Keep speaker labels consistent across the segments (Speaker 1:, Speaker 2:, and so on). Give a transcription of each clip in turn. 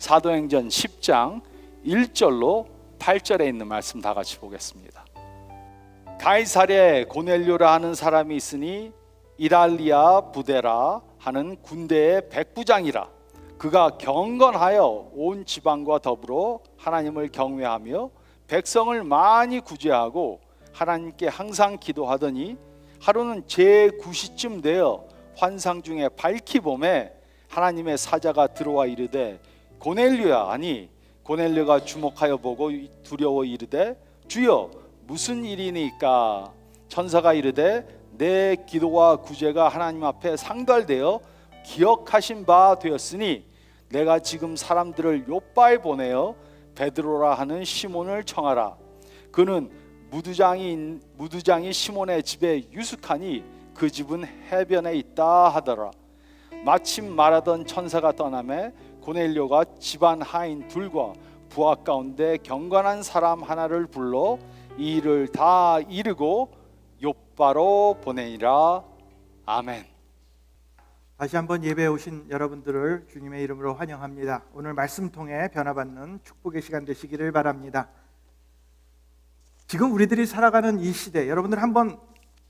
Speaker 1: 사도행전 10장 1절로 8절에 있는 말씀 다 같이 보겠습니다. 가이사랴에 고넬료라 하는 사람이 있으니 이랄리아 부데라 하는 군대의 백부장이라. 그가 경건하여 온 지방과 더불어 하나님을 경외하며 백성을 많이 구제하고 하나님께 항상 기도하더니 하루는 제9시쯤 되어 환상 중에 밝히 봄에 하나님의 사자가 들어와 이르되 고넬료야 하니 고넬료가 주목하여 보고 두려워 이르되 주여 무슨 일이니까? 천사가 이르되 내 기도와 구제가 하나님 앞에 상달되어 기억하신 바 되었으니 내가 지금 사람들을 요바에 보내어 베드로라 하는 시몬을 청하라. 그는 무두장이 시몬의 집에 유숙하니 그 집은 해변에 있다 하더라. 마침 말하던 천사가 떠나매 고넬료가 집안 하인 둘과 부하 가운데 경건한 사람 하나를 불러 이 일을 다 이르고 요바로 보내니라. 아멘.
Speaker 2: 다시 한번 예배에 오신 여러분들을 주님의 이름으로 환영합니다. 오늘 말씀 통해 변화받는 축복의 시간 되시기를 바랍니다. 지금 우리들이 살아가는 이 시대, 여러분들 한번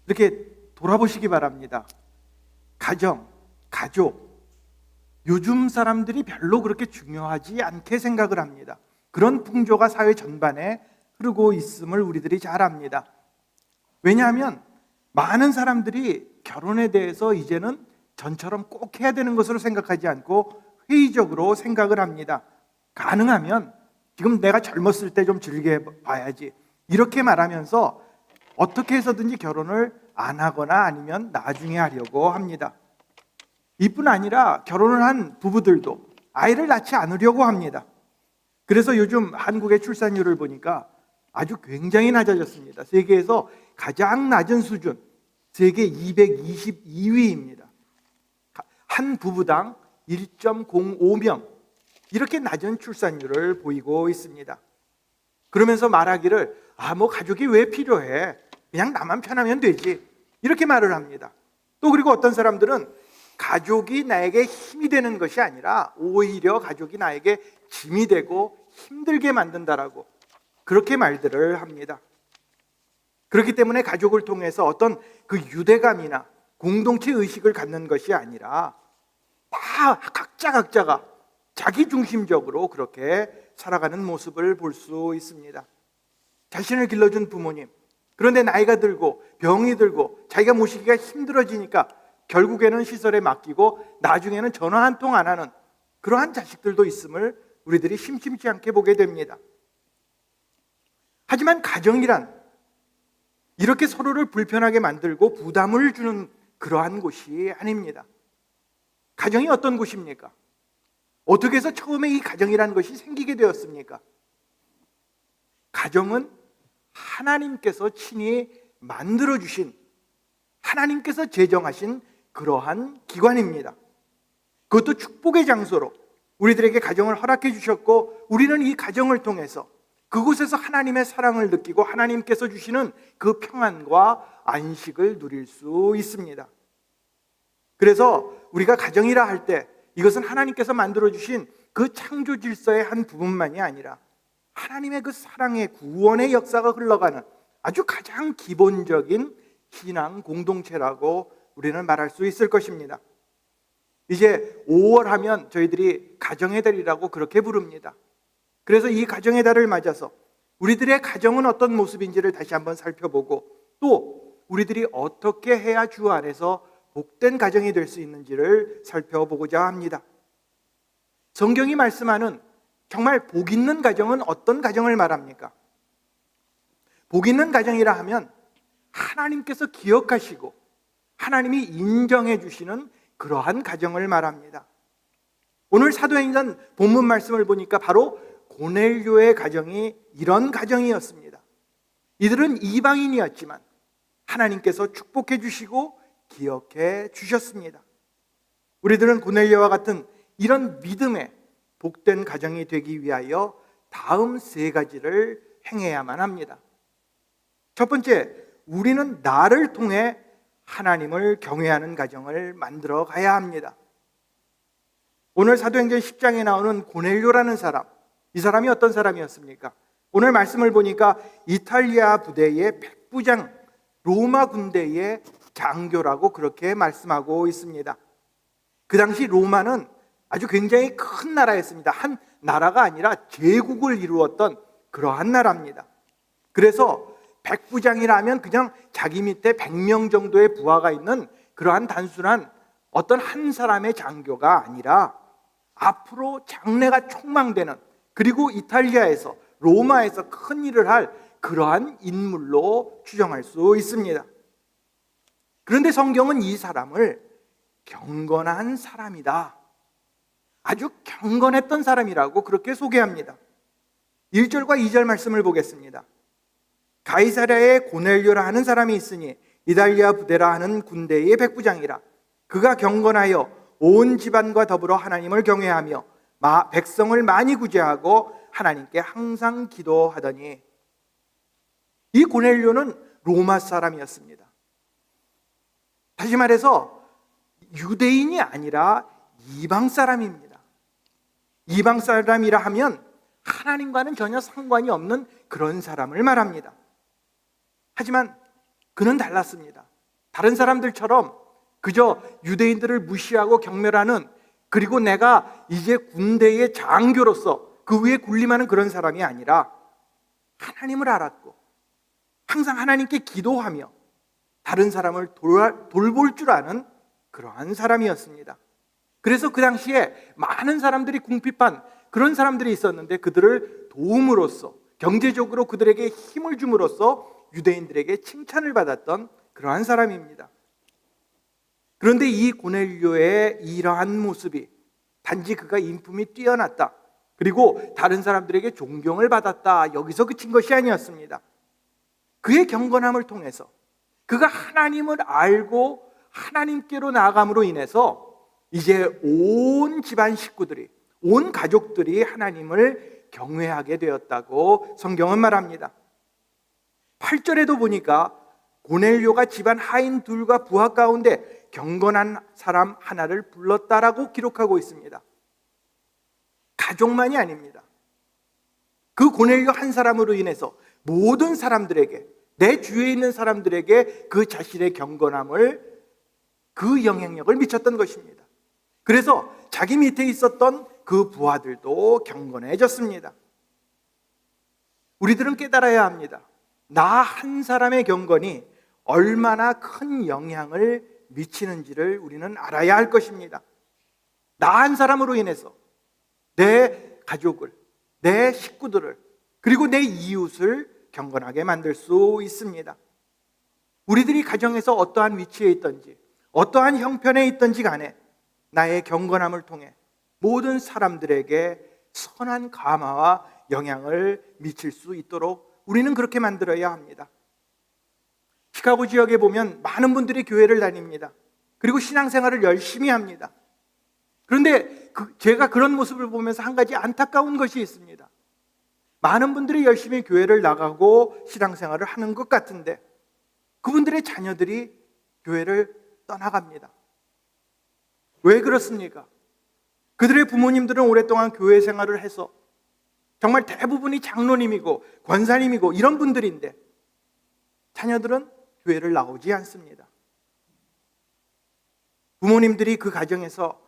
Speaker 2: 이렇게 돌아보시기 바랍니다. 가정, 가족, 요즘 사람들이 별로 그렇게 중요하지 않게 생각을 합니다. 그런 풍조가 사회 전반에 흐르고 있음을 우리들이 잘 압니다. 왜냐하면 많은 사람들이 결혼에 대해서 이제는 전처럼 꼭 해야 되는 것으로 생각하지 않고 회의적으로 생각을 합니다. 가능하면 지금 내가 젊었을 때 좀 즐겨봐야지, 이렇게 말하면서 어떻게 해서든지 결혼을 안 하거나 아니면 나중에 하려고 합니다. 이뿐 아니라 결혼을 한 부부들도 아이를 낳지 않으려고 합니다. 그래서 요즘 한국의 출산율을 보니까 아주 굉장히 낮아졌습니다. 세계에서 가장 낮은 수준, 세계 222위입니다. 한 부부당 1.05명, 이렇게 낮은 출산율을 보이고 있습니다. 그러면서 말하기를 뭐 가족이 왜 필요해? 그냥 나만 편하면 되지, 이렇게 말을 합니다. 또 그리고 어떤 사람들은 가족이 나에게 힘이 되는 것이 아니라 오히려 가족이 나에게 짐이 되고 힘들게 만든다라고 그렇게 말들을 합니다. 그렇기 때문에 가족을 통해서 어떤 그 유대감이나 공동체 의식을 갖는 것이 아니라 다 각자가 자기 중심적으로 그렇게 살아가는 모습을 볼 수 있습니다. 자신을 길러준 부모님, 그런데 나이가 들고 병이 들고 자기가 모시기가 힘들어지니까 결국에는 시설에 맡기고 나중에는 전화 한 통 안 하는 그러한 자식들도 있음을 우리들이 심심치 않게 보게 됩니다. 하지만 가정이란 이렇게 서로를 불편하게 만들고 부담을 주는 그러한 곳이 아닙니다. 가정이 어떤 곳입니까? 어떻게 해서 처음에 이 가정이라는 것이 생기게 되었습니까? 가정은 하나님께서 친히 만들어주신, 하나님께서 제정하신 그러한 기관입니다. 그것도 축복의 장소로 우리들에게 가정을 허락해 주셨고, 우리는 이 가정을 통해서 그곳에서 하나님의 사랑을 느끼고 하나님께서 주시는 그 평안과 안식을 누릴 수 있습니다. 그래서 우리가 가정이라 할 때 이것은 하나님께서 만들어주신 그 창조 질서의 한 부분만이 아니라 하나님의 그 사랑의 구원의 역사가 흘러가는 아주 가장 기본적인 신앙 공동체라고 우리는 말할 수 있을 것입니다. 이제 5월 하면 저희들이 가정의 달이라고 그렇게 부릅니다. 그래서 이 가정의 달을 맞아서 우리들의 가정은 어떤 모습인지를 다시 한번 살펴보고, 또 우리들이 어떻게 해야 주 안에서 복된 가정이 될 수 있는지를 살펴보고자 합니다. 성경이 말씀하는 정말 복 있는 가정은 어떤 가정을 말합니까? 복 있는 가정이라 하면 하나님께서 기억하시고 하나님이 인정해 주시는 그러한 가정을 말합니다. 오늘 사도행전 본문 말씀을 보니까 바로 고넬료의 가정이 이런 가정이었습니다. 이들은 이방인이었지만 하나님께서 축복해 주시고 기억해 주셨습니다. 우리들은 고넬료와 같은 이런 믿음의 복된 가정이 되기 위하여 다음 세 가지를 행해야만 합니다. 첫 번째, 우리는 나를 통해 하나님을 경외하는 가정을 만들어 가야 합니다. 오늘 사도행전 10장에 나오는 고넬료라는 사람, 이 사람이 어떤 사람이었습니까? 오늘 말씀을 보니까 이탈리아 부대의 백부장, 로마 군대의 장교라고 그렇게 말씀하고 있습니다. 그 당시 로마는 아주 굉장히 큰 나라였습니다. 한 나라가 아니라 제국을 이루었던 그러한 나라입니다. 그래서 백부장이라면 그냥 자기 밑에 100명 정도의 부하가 있는 그러한 단순한 어떤 한 사람의 장교가 아니라 앞으로 장래가 촉망되는, 그리고 이탈리아에서, 로마에서 큰 일을 할 그러한 인물로 추정할 수 있습니다. 그런데 성경은 이 사람을 경건한 사람이다, 아주 경건했던 사람이라고 그렇게 소개합니다. 1절과 2절 말씀을 보겠습니다. 가이사랴에 고넬료라 하는 사람이 있으니 이달리아 부대라 하는 군대의 백부장이라. 그가 경건하여 온 집안과 더불어 하나님을 경외하며 백성을 많이 구제하고 하나님께 항상 기도하더니. 이 고넬료는 로마 사람이었습니다. 다시 말해서 유대인이 아니라 이방 사람입니다. 이방 사람이라 하면 하나님과는 전혀 상관이 없는 그런 사람을 말합니다. 하지만 그는 달랐습니다. 다른 사람들처럼 그저 유대인들을 무시하고 경멸하는, 그리고 내가 이제 군대의 장교로서 그 위에 군림하는 그런 사람이 아니라 하나님을 알았고 항상 하나님께 기도하며 다른 사람을 돌볼 줄 아는 그러한 사람이었습니다. 그래서 그 당시에 많은 사람들이 궁핍한 그런 사람들이 있었는데 그들을 도움으로써, 경제적으로 그들에게 힘을 줌으로써 유대인들에게 칭찬을 받았던 그러한 사람입니다. 그런데 이 고넬료의 이러한 모습이 단지 그가 인품이 뛰어났다, 그리고 다른 사람들에게 존경을 받았다, 여기서 그친 것이 아니었습니다. 그의 경건함을 통해서 그가 하나님을 알고 하나님께로 나아감으로 인해서 이제 온 집안 식구들이, 온 가족들이 하나님을 경외하게 되었다고 성경은 말합니다. 8절에도 보니까 고넬료가 집안 하인 둘과 부하 가운데 경건한 사람 하나를 불렀다라고 기록하고 있습니다. 가족만이 아닙니다. 그 고넬료 한 사람으로 인해서 모든 사람들에게, 내 주위에 있는 사람들에게 그 자신의 경건함을, 그 영향력을 미쳤던 것입니다. 그래서 자기 밑에 있었던 그 부하들도 경건해졌습니다. 우리들은 깨달아야 합니다. 나 한 사람의 경건이 얼마나 큰 영향을 미치는지를 우리는 알아야 할 것입니다. 나 한 사람으로 인해서 내 가족을, 내 식구들을, 그리고 내 이웃을 경건하게 만들 수 있습니다. 우리들이 가정에서 어떠한 위치에 있든지 어떠한 형편에 있든지 간에 나의 경건함을 통해 모든 사람들에게 선한 감화와 영향을 미칠 수 있도록 우리는 그렇게 만들어야 합니다. 시카고 지역에 보면 많은 분들이 교회를 다닙니다. 그리고 신앙생활을 열심히 합니다. 그런데 제가 그런 모습을 보면서 한 가지 안타까운 것이 있습니다. 많은 분들이 열심히 교회를 나가고 신앙생활을 하는 것 같은데 그분들의 자녀들이 교회를 떠나갑니다. 왜 그렇습니까? 그들의 부모님들은 오랫동안 교회 생활을 해서 정말 대부분이 장로님이고 권사님이고 이런 분들인데 자녀들은 교회를 나오지 않습니다. 부모님들이 그 가정에서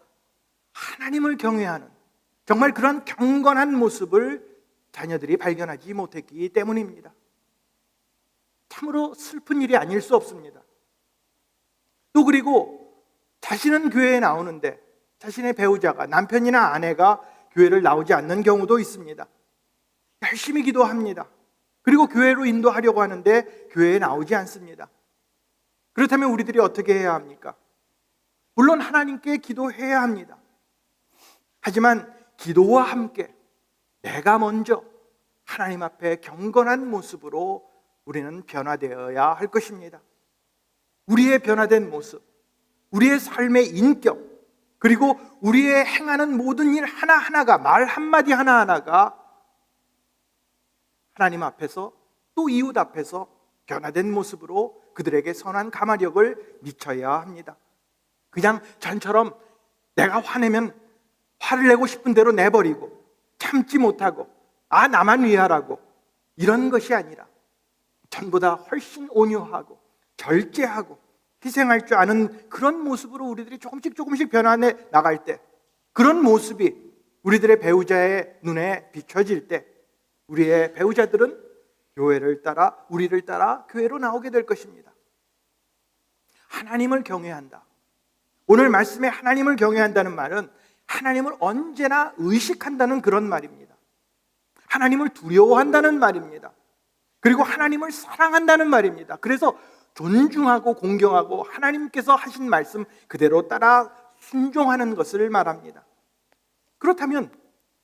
Speaker 2: 하나님을 경외하는 정말 그런 경건한 모습을 자녀들이 발견하지 못했기 때문입니다. 참으로 슬픈 일이 아닐 수 없습니다. 또 그리고 자신은 교회에 나오는데 자신의 배우자가, 남편이나 아내가 교회를 나오지 않는 경우도 있습니다. 열심히 기도합니다. 그리고 교회로 인도하려고 하는데 교회에 나오지 않습니다. 그렇다면 우리들이 어떻게 해야 합니까? 물론 하나님께 기도해야 합니다. 하지만 기도와 함께 내가 먼저 하나님 앞에 경건한 모습으로 우리는 변화되어야 할 것입니다. 우리의 변화된 모습, 우리의 삶의 인격, 그리고 우리의 행하는 모든 일 하나하나가, 말 한마디 하나하나가 하나님 앞에서 또 이웃 앞에서 변화된 모습으로 그들에게 선한 감화력을 미쳐야 합니다. 그냥 전처럼 내가 화내면 화를 내고 싶은 대로 내버리고 참지 못하고 나만 위하라고 이런 것이 아니라 전보다 훨씬 온유하고 절제하고 희생할 줄 아는 그런 모습으로 우리들이 조금씩 변화해 나갈 때, 그런 모습이 우리들의 배우자의 눈에 비춰질 때 우리의 배우자들은 교회를 따라, 우리를 따라 교회로 나오게 될 것입니다. 하나님을 경외한다. 오늘 말씀에 하나님을 경외한다는 말은 하나님을 언제나 의식한다는 그런 말입니다. 하나님을 두려워한다는 말입니다. 그리고 하나님을 사랑한다는 말입니다. 그래서 존중하고 공경하고 하나님께서 하신 말씀 그대로 따라 순종하는 것을 말합니다. 그렇다면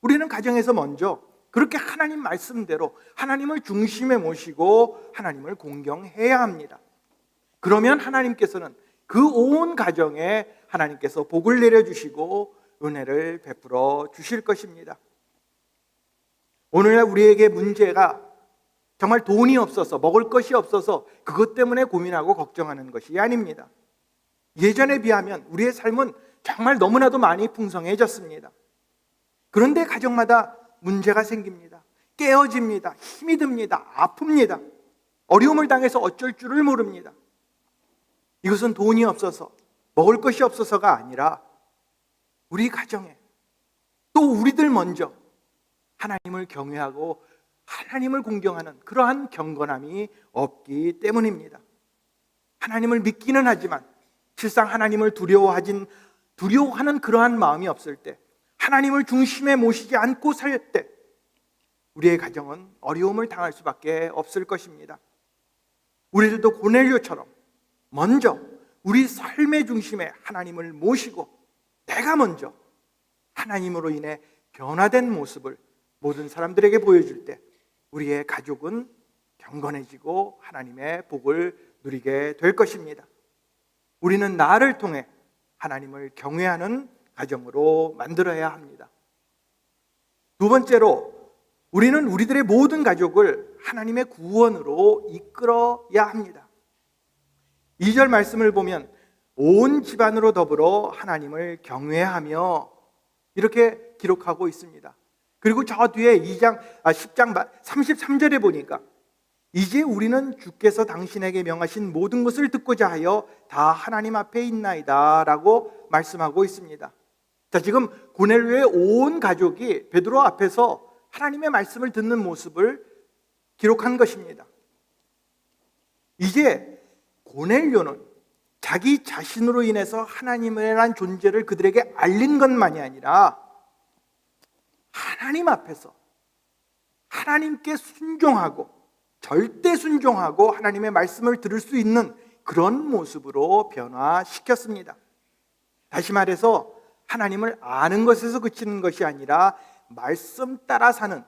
Speaker 2: 우리는 가정에서 먼저 그렇게 하나님 말씀대로 하나님을 중심에 모시고 하나님을 공경해야 합니다. 그러면 하나님께서는 그 온 가정에 하나님께서 복을 내려주시고 은혜를 베풀어 주실 것입니다. 오늘날 우리에게 문제가 정말 돈이 없어서, 먹을 것이 없어서 그것 때문에 고민하고 걱정하는 것이 아닙니다. 예전에 비하면 우리의 삶은 정말 너무나도 많이 풍성해졌습니다. 그런데 가정마다 문제가 생깁니다. 깨어집니다. 힘이 듭니다. 아픕니다. 어려움을 당해서 어쩔 줄을 모릅니다. 이것은 돈이 없어서, 먹을 것이 없어서가 아니라 우리 가정에 또 우리들 먼저 하나님을 경외하고 하나님을 공경하는 그러한 경건함이 없기 때문입니다. 하나님을 믿기는 하지만 실상 하나님을 두려워하는 그러한 마음이 없을 때, 하나님을 중심에 모시지 않고 살 때 우리의 가정은 어려움을 당할 수밖에 없을 것입니다. 우리들도 고넬료처럼 먼저 우리 삶의 중심에 하나님을 모시고 내가 먼저 하나님으로 인해 변화된 모습을 모든 사람들에게 보여줄 때 우리의 가족은 경건해지고 하나님의 복을 누리게 될 것입니다. 우리는 나를 통해 하나님을 경외하는 가정으로 만들어야 합니다. 두 번째로, 우리는 우리들의 모든 가족을 하나님의 구원으로 이끌어야 합니다. 2절 말씀을 보면 온 집안으로 더불어 하나님을 경외하며 이렇게 기록하고 있습니다. 그리고 저 뒤에 10장 33절에 보니까 이제 우리는 주께서 당신에게 명하신 모든 것을 듣고자 하여 다 하나님 앞에 있나이다 라고 말씀하고 있습니다. 자, 지금 고넬료의 온 가족이 베드로 앞에서 하나님의 말씀을 듣는 모습을 기록한 것입니다. 이제 고넬료는 자기 자신으로 인해서 하나님이라는 존재를 그들에게 알린 것만이 아니라 하나님 앞에서 하나님께 순종하고 절대 순종하고 하나님의 말씀을 들을 수 있는 그런 모습으로 변화시켰습니다. 다시 말해서 하나님을 아는 것에서 그치는 것이 아니라 말씀 따라 사는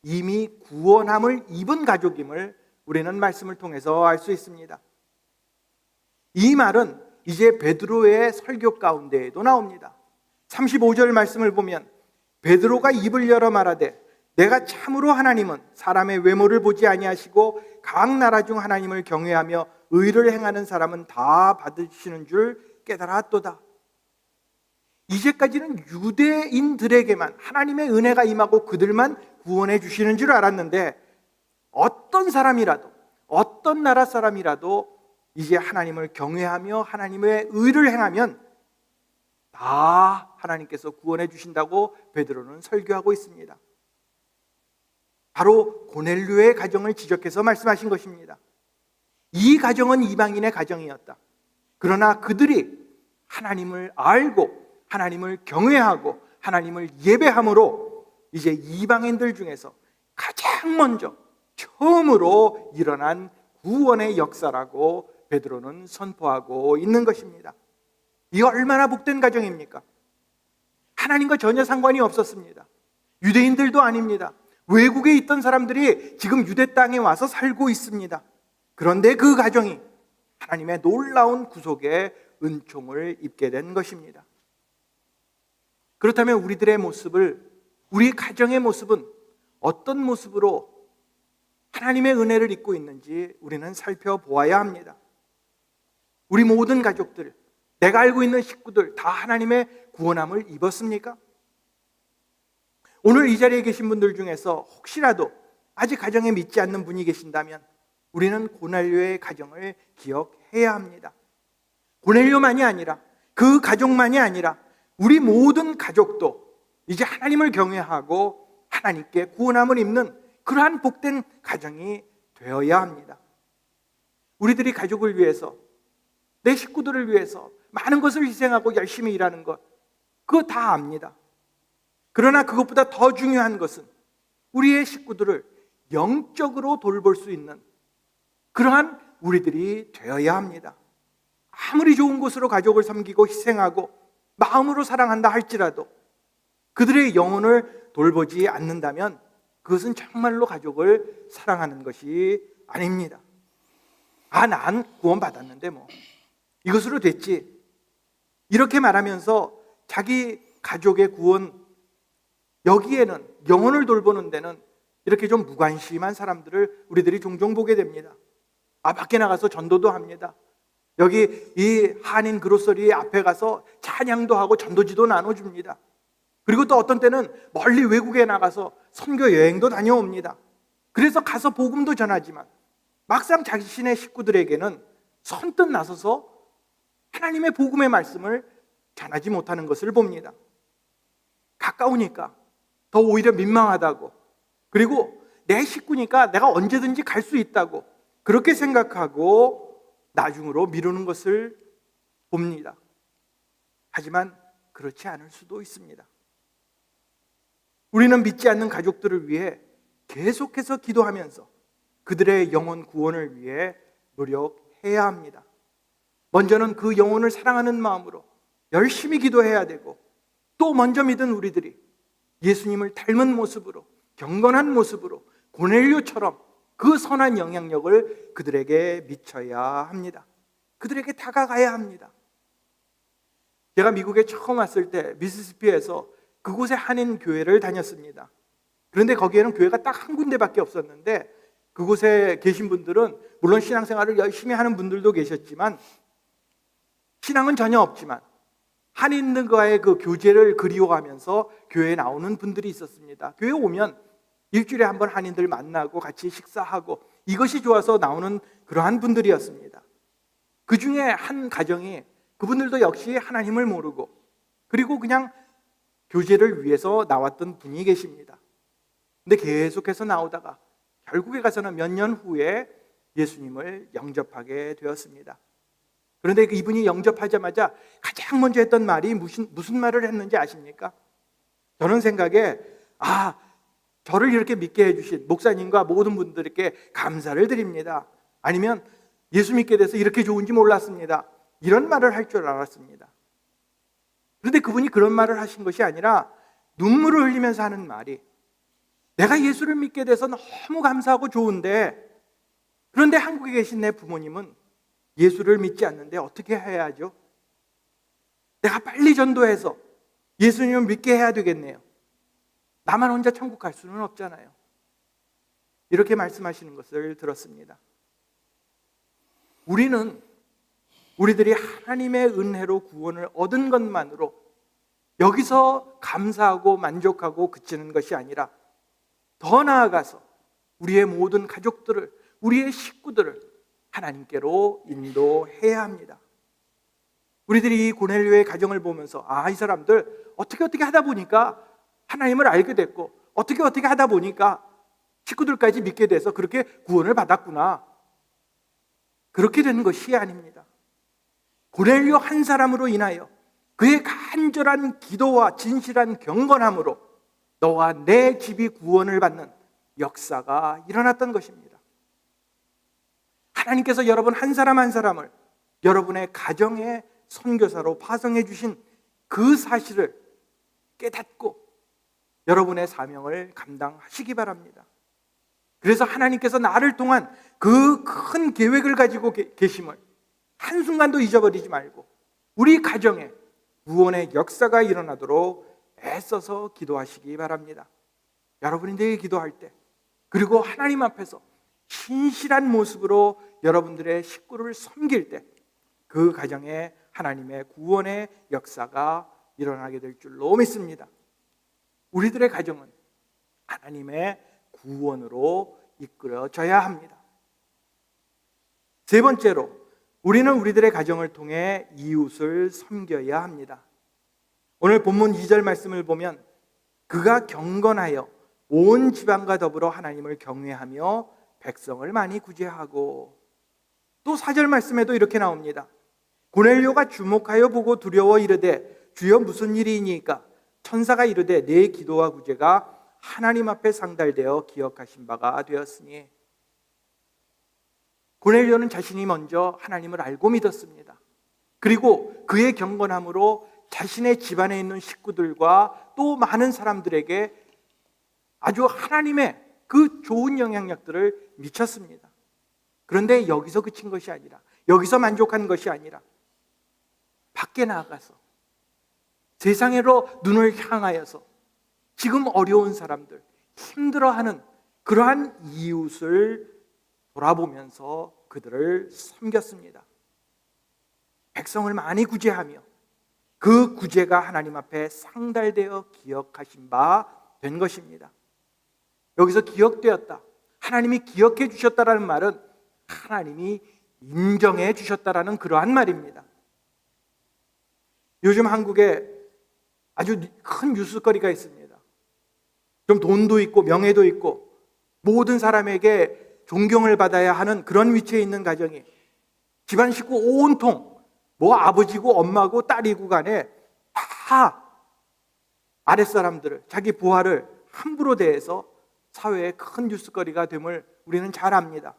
Speaker 2: 이미 구원함을 입은 가족임을 우리는 말씀을 통해서 알 수 있습니다. 이 말은 이제 베드로의 설교 가운데에도 나옵니다. 35절 말씀을 보면 베드로가 입을 열어 말하되 내가 참으로 하나님은 사람의 외모를 보지 아니하시고 각 나라 중 하나님을 경외하며 의를 행하는 사람은 다 받으시는 줄 깨달았도다. 이제까지는 유대인들에게만 하나님의 은혜가 임하고 그들만 구원해 주시는 줄 알았는데 어떤 사람이라도 어떤 나라 사람이라도 이제 하나님을 경외하며 하나님의 의를 행하면 다 하나님께서 구원해 주신다고 베드로는 설교하고 있습니다. 바로 고넬료의 가정을 지적해서 말씀하신 것입니다. 이 가정은 이방인의 가정이었다. 그러나 그들이 하나님을 알고 하나님을 경외하고 하나님을 예배함으로 이제 이방인들 중에서 가장 먼저 처음으로 일어난 구원의 역사라고 베드로는 선포하고 있는 것입니다. 이 얼마나 복된 가정입니까? 하나님과 전혀 상관이 없었습니다. 유대인들도 아닙니다. 외국에 있던 사람들이 지금 유대 땅에 와서 살고 있습니다. 그런데 그 가정이 하나님의 놀라운 구속의 은총을 입게 된 것입니다. 그렇다면 우리들의 모습을, 우리 가정의 모습은 어떤 모습으로 하나님의 은혜를 입고 있는지 우리는 살펴보아야 합니다. 우리 모든 가족들, 내가 알고 있는 식구들 다 하나님의 구원함을 입었습니까? 오늘 이 자리에 계신 분들 중에서 혹시라도 아직 가정에 믿지 않는 분이 계신다면 우리는 고넬료의 가정을 기억해야 합니다. 고넬료만이 아니라 그 가족만이 아니라 우리 모든 가족도 이제 하나님을 경외하고 하나님께 구원함을 입는 그러한 복된 가정이 되어야 합니다. 우리들이 가족을 위해서, 내 식구들을 위해서 많은 것을 희생하고 열심히 일하는 것, 그거 다 압니다. 그러나 그것보다 더 중요한 것은 우리의 식구들을 영적으로 돌볼 수 있는 그러한 우리들이 되어야 합니다. 아무리 좋은 곳으로 가족을 섬기고 희생하고 마음으로 사랑한다 할지라도 그들의 영혼을 돌보지 않는다면 그것은 정말로 가족을 사랑하는 것이 아닙니다. 난 구원받았는데 뭐 이것으로 됐지, 이렇게 말하면서 자기 가족의 구원, 여기에는 영혼을 돌보는 데는 이렇게 좀 무관심한 사람들을 우리들이 종종 보게 됩니다. 밖에 나가서 전도도 합니다. 여기 이 한인 그로서리 앞에 가서 찬양도 하고 전도지도 나눠줍니다. 그리고 또 어떤 때는 멀리 외국에 나가서 선교 여행도 다녀옵니다. 그래서 가서 복음도 전하지만 막상 자신의 식구들에게는 선뜻 나서서 하나님의 복음의 말씀을 전하지 못하는 것을 봅니다. 가까우니까 더 오히려 민망하다고, 그리고 내 식구니까 내가 언제든지 갈 수 있다고 그렇게 생각하고 나중으로 미루는 것을 봅니다. 하지만 그렇지 않을 수도 있습니다. 우리는 믿지 않는 가족들을 위해 계속해서 기도하면서 그들의 영혼 구원을 위해 노력해야 합니다. 먼저는 그 영혼을 사랑하는 마음으로 열심히 기도해야 되고, 또 먼저 믿은 우리들이 예수님을 닮은 모습으로, 경건한 모습으로 고넬료처럼 그 선한 영향력을 그들에게 미쳐야 합니다. 그들에게 다가가야 합니다. 제가 미국에 처음 왔을 때 미시시피에서 그곳의 한인 교회를 다녔습니다. 그런데 거기에는 교회가 딱 한 군데밖에 없었는데 그곳에 계신 분들은 물론 신앙생활을 열심히 하는 분들도 계셨지만 신앙은 전혀 없지만 한인들과의 그 교제를 그리워하면서 교회에 나오는 분들이 있었습니다. 교회에 오면 일주일에 한 번 한인들 만나고 같이 식사하고 이것이 좋아서 나오는 그러한 분들이었습니다. 그 중에 한 가정이, 그분들도 역시 하나님을 모르고 그리고 그냥 교제를 위해서 나왔던 분이 계십니다. 근데 계속해서 나오다가 결국에 가서는 몇 년 후에 예수님을 영접하게 되었습니다. 그런데 이분이 영접하자마자 가장 먼저 했던 말이 무슨 말을 했는지 아십니까? 저는 생각에 저를 이렇게 믿게 해주신 목사님과 모든 분들께 감사를 드립니다. 아니면 예수 믿게 돼서 이렇게 좋은지 몰랐습니다. 이런 말을 할 줄 알았습니다. 그런데 그분이 그런 말을 하신 것이 아니라 눈물을 흘리면서 하는 말이, 내가 예수를 믿게 돼서 너무 감사하고 좋은데, 그런데 한국에 계신 내 부모님은 예수를 믿지 않는데 어떻게 해야 하죠? 내가 빨리 전도해서 예수님을 믿게 해야 되겠네요. 나만 혼자 천국 갈 수는 없잖아요. 이렇게 말씀하시는 것을 들었습니다. 우리들이 하나님의 은혜로 구원을 얻은 것만으로 여기서 감사하고 만족하고 그치는 것이 아니라 더 나아가서 우리의 모든 가족들을, 우리의 식구들을 하나님께로 인도해야 합니다. 우리들이 이 고넬료의 가정을 보면서 이 사람들 어떻게 하다 보니까 하나님을 알게 됐고 어떻게 하다 보니까 식구들까지 믿게 돼서 그렇게 구원을 받았구나, 그렇게 되는 것이 아닙니다. 고넬료 한 사람으로 인하여 그의 간절한 기도와 진실한 경건함으로 너와 내 집이 구원을 받는 역사가 일어났던 것입니다. 하나님께서 여러분 한 사람 한 사람을 여러분의 가정의 선교사로 파송해 주신 그 사실을 깨닫고 여러분의 사명을 감당하시기 바랍니다. 그래서 하나님께서 나를 통한 그 큰 계획을 가지고 계심을 한순간도 잊어버리지 말고 우리 가정에 구원의 역사가 일어나도록 애써서 기도하시기 바랍니다. 여러분이 내일 기도할 때, 그리고 하나님 앞에서 신실한 모습으로 여러분들의 식구를 섬길 때 그 가정에 하나님의 구원의 역사가 일어나게 될 줄로 믿습니다. 우리들의 가정은 하나님의 구원으로 이끌어져야 합니다. 세 번째로, 우리는 우리들의 가정을 통해 이웃을 섬겨야 합니다. 오늘 본문 2절 말씀을 보면 그가 경건하여 온 지방과 더불어 하나님을 경외하며 백성을 많이 구제하고, 또 4절 말씀에도 이렇게 나옵니다. 고넬료가 주목하여 보고 두려워 이르되 주여 무슨 일이니까? 천사가 이르되 내 기도와 구제가 하나님 앞에 상달되어 기억하신 바가 되었으니. 고넬료는 자신이 먼저 하나님을 알고 믿었습니다. 그리고 그의 경건함으로 자신의 집안에 있는 식구들과 또 많은 사람들에게 아주 하나님의 그 좋은 영향력들을 미쳤습니다. 그런데 여기서 그친 것이 아니라, 여기서 만족한 것이 아니라 밖에 나가서 세상으로 눈을 향하여서 지금 어려운 사람들, 힘들어하는 그러한 이웃을 돌아보면서 그들을 섬겼습니다. 백성을 많이 구제하며 그 구제가 하나님 앞에 상달되어 기억하신 바 된 것입니다. 여기서 기억되었다, 하나님이 기억해 주셨다라는 말은 하나님이 인정해 주셨다라는 그러한 말입니다. 요즘 한국에 아주 큰 뉴스거리가 있습니다. 좀 돈도 있고 명예도 있고 모든 사람에게 존경을 받아야 하는 그런 위치에 있는 가정이 집안 식구 온통 뭐 아버지고 엄마고 딸이고 간에 다 아랫사람들을, 자기 부하를 함부로 대해서 사회에 큰 뉴스거리가 됨을 우리는 잘 압니다.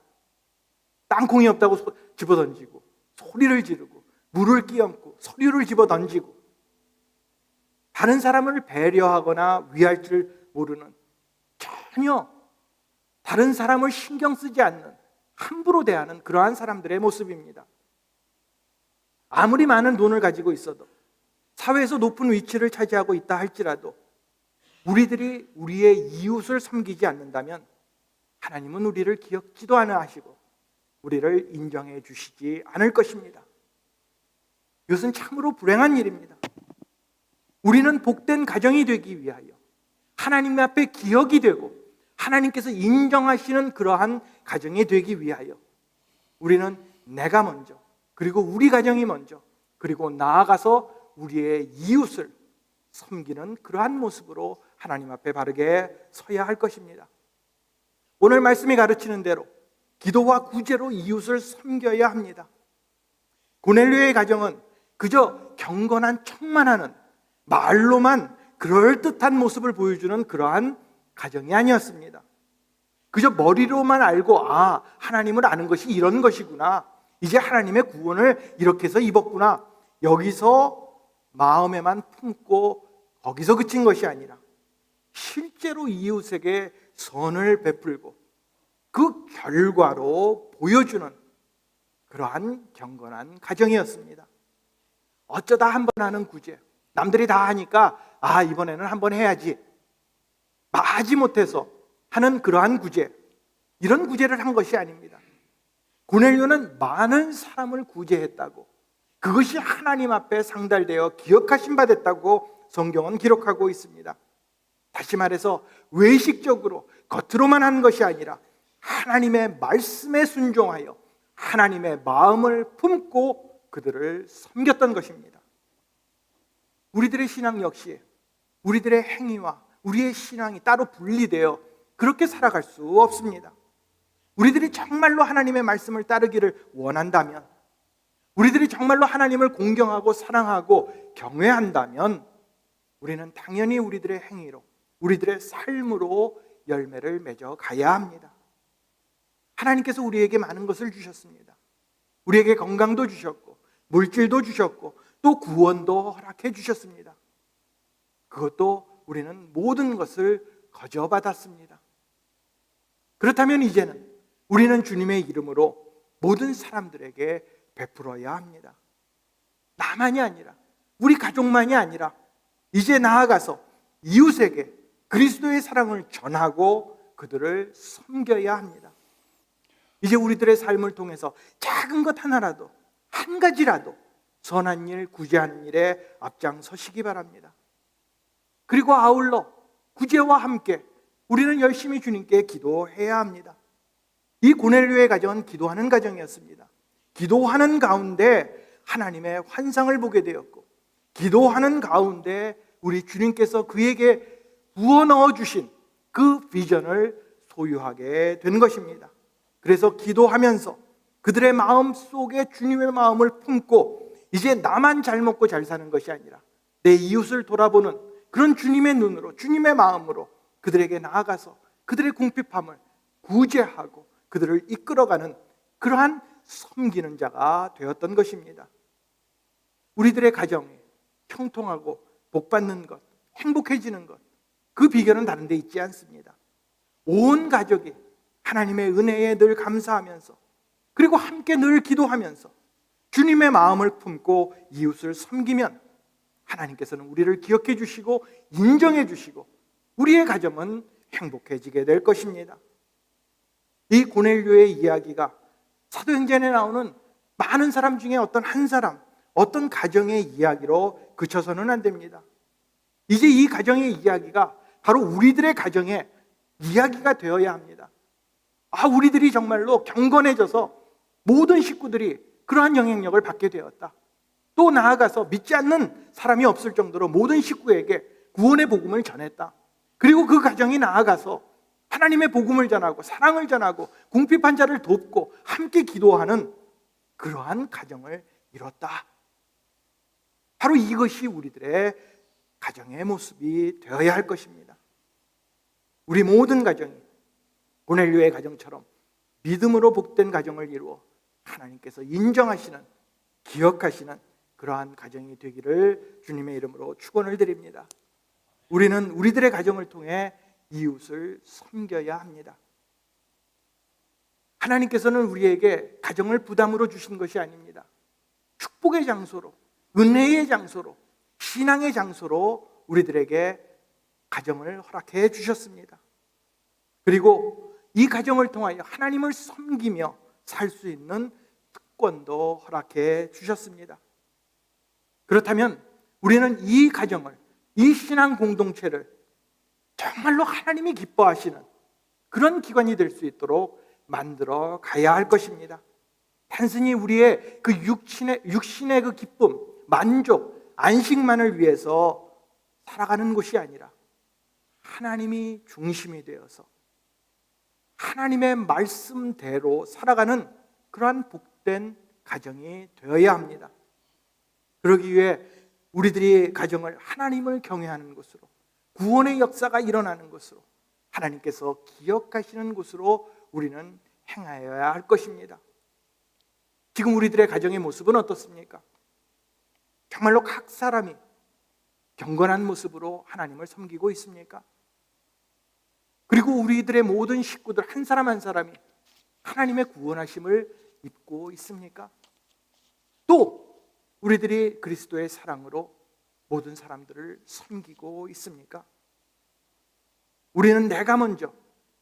Speaker 2: 땅콩이 없다고 집어던지고 소리를 지르고 물을 끼얹고 서류를 집어던지고 다른 사람을 배려하거나 위할 줄 모르는, 전혀 다른 사람을 신경 쓰지 않는, 함부로 대하는 그러한 사람들의 모습입니다. 아무리 많은 돈을 가지고 있어도, 사회에서 높은 위치를 차지하고 있다 할지라도 우리들이 우리의 이웃을 섬기지 않는다면 하나님은 우리를 기억지도 않아 하시고 우리를 인정해 주시지 않을 것입니다. 이것은 참으로 불행한 일입니다. 우리는 복된 가정이 되기 위하여 하나님 앞에 기억이 되고 하나님께서 인정하시는 그러한 가정이 되기 위하여 우리는 내가 먼저, 그리고 우리 가정이 먼저, 그리고 나아가서 우리의 이웃을 섬기는 그러한 모습으로 하나님 앞에 바르게 서야 할 것입니다. 오늘 말씀이 가르치는 대로 기도와 구제로 이웃을 섬겨야 합니다. 고넬료의 가정은 그저 경건한 척만 하는, 말로만 그럴듯한 모습을 보여주는 그러한 가정이 아니었습니다. 그저 머리로만 알고, 아, 하나님을 아는 것이 이런 것이구나, 이제 하나님의 구원을 이렇게 해서 입었구나, 여기서 마음에만 품고 거기서 그친 것이 아니라 실제로 이웃에게 선을 베풀고 그 결과로 보여주는 그러한 경건한 가정이었습니다. 어쩌다 한번 하는 구제, 남들이 다 하니까 아, 이번에는 한번 해야지, 마지 못해서 하는 그러한 구제, 이런 구제를 한 것이 아닙니다. 고넬료는 많은 사람을 구제했다고, 그것이 하나님 앞에 상달되어 기억하신 바 됐다고 성경은 기록하고 있습니다. 다시 말해서 외식적으로 겉으로만 한 것이 아니라 하나님의 말씀에 순종하여 하나님의 마음을 품고 그들을 섬겼던 것입니다. 우리들의 신앙 역시 우리들의 행위와 우리의 신앙이 따로 분리되어 그렇게 살아갈 수 없습니다. 우리들이 정말로 하나님의 말씀을 따르기를 원한다면, 우리들이 정말로 하나님을 공경하고 사랑하고 경외한다면 우리는 당연히 우리들의 행위로, 우리들의 삶으로 열매를 맺어 가야 합니다. 하나님께서 우리에게 많은 것을 주셨습니다. 우리에게 건강도 주셨고 물질도 주셨고 또 구원도 허락해 주셨습니다. 그것도 우리는 모든 것을 거저받았습니다. 그렇다면 이제는 우리는 주님의 이름으로 모든 사람들에게 베풀어야 합니다. 나만이 아니라, 우리 가족만이 아니라 이제 나아가서 이웃에게 그리스도의 사랑을 전하고 그들을 섬겨야 합니다. 이제 우리들의 삶을 통해서 작은 것 하나라도, 한 가지라도 선한 일, 구제하는 일에 앞장서시기 바랍니다. 그리고 아울러 구제와 함께 우리는 열심히 주님께 기도해야 합니다. 이 고넬료의 가정은 기도하는 가정이었습니다. 기도하는 가운데 하나님의 환상을 보게 되었고, 기도하는 가운데 우리 주님께서 그에게 부어넣어 주신 그 비전을 소유하게 된 것입니다. 그래서 기도하면서 그들의 마음 속에 주님의 마음을 품고, 이제 나만 잘 먹고 잘 사는 것이 아니라 내 이웃을 돌아보는 그런 주님의 눈으로, 주님의 마음으로 그들에게 나아가서 그들의 궁핍함을 구제하고 그들을 이끌어가는 그러한 섬기는 자가 되었던 것입니다. 우리들의 가정이 형통하고 복받는 것, 행복해지는 것, 그 비결은 다른 데 있지 않습니다. 온 가족이 하나님의 은혜에 늘 감사하면서, 그리고 함께 늘 기도하면서 주님의 마음을 품고 이웃을 섬기면 하나님께서는 우리를 기억해 주시고 인정해 주시고 우리의 가정은 행복해지게 될 것입니다. 이 고넬료의 이야기가 사도행전에 나오는 많은 사람 중에 어떤 한 사람, 어떤 가정의 이야기로 그쳐서는 안 됩니다. 이제 이 가정의 이야기가 바로 우리들의 가정의 이야기가 되어야 합니다. 우리들이 정말로 경건해져서 모든 식구들이 그러한 영향력을 받게 되었다. 또 나아가서 믿지 않는 사람이 없을 정도로 모든 식구에게 구원의 복음을 전했다. 그리고 그 가정이 나아가서 하나님의 복음을 전하고 사랑을 전하고 궁핍한 자를 돕고 함께 기도하는 그러한 가정을 이뤘다. 바로 이것이 우리들의 가정의 모습이 되어야 할 것입니다. 우리 모든 가정이 고넬료의 가정처럼 믿음으로 복된 가정을 이루어 하나님께서 인정하시는, 기억하시는 그러한 가정이 되기를 주님의 이름으로 축원을 드립니다. 우리는 우리들의 가정을 통해 이웃을 섬겨야 합니다. 하나님께서는 우리에게 가정을 부담으로 주신 것이 아닙니다. 축복의 장소로, 은혜의 장소로, 신앙의 장소로 우리들에게 가정을 허락해 주셨습니다. 그리고 이 가정을 통하여 하나님을 섬기며 살 수 있는 특권도 허락해 주셨습니다. 그렇다면 우리는 이 가정을, 이 신앙 공동체를 정말로 하나님이 기뻐하시는 그런 기관이 될 수 있도록 만들어 가야 할 것입니다. 단순히 우리의 그 육신의 그 기쁨, 만족, 안식만을 위해서 살아가는 것이 아니라 하나님이 중심이 되어서 하나님의 말씀대로 살아가는 그러한 복된 가정이 되어야 합니다. 그러기 위해 우리들이 가정을 하나님을 경외하는 곳으로, 구원의 역사가 일어나는 곳으로, 하나님께서 기억하시는 곳으로 우리는 행하여야 할 것입니다. 지금 우리들의 가정의 모습은 어떻습니까? 정말로 각 사람이 경건한 모습으로 하나님을 섬기고 있습니까? 그리고 우리들의 모든 식구들 한 사람 한 사람이 하나님의 구원하심을 입고 있습니까? 또 우리들이 그리스도의 사랑으로 모든 사람들을 섬기고 있습니까? 우리는 내가 먼저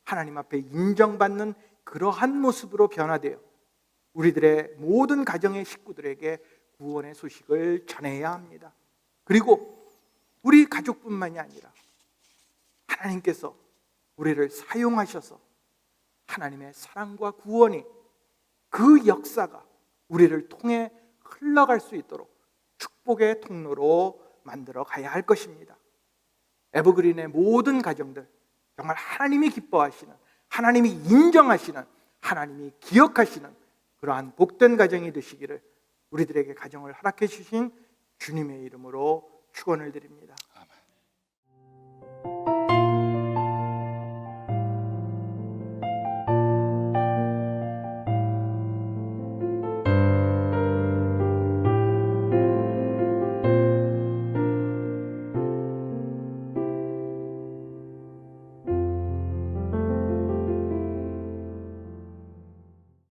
Speaker 2: 하나님 앞에 인정받는 그러한 모습으로 변화되어 우리들의 모든 가정의 식구들에게 구원의 소식을 전해야 합니다. 그리고 우리 가족뿐만이 아니라 하나님께서 우리를 사용하셔서 하나님의 사랑과 구원이, 그 역사가 우리를 통해 흘러갈 수 있도록 축복의 통로로 만들어 가야 할 것입니다. 에버그린의 모든 가정들, 정말 하나님이 기뻐하시는, 하나님이 인정하시는, 하나님이 기억하시는 그러한 복된 가정이 되시기를 우리들에게 가정을 허락해 주신 주님의 이름으로 축원을 드립니다.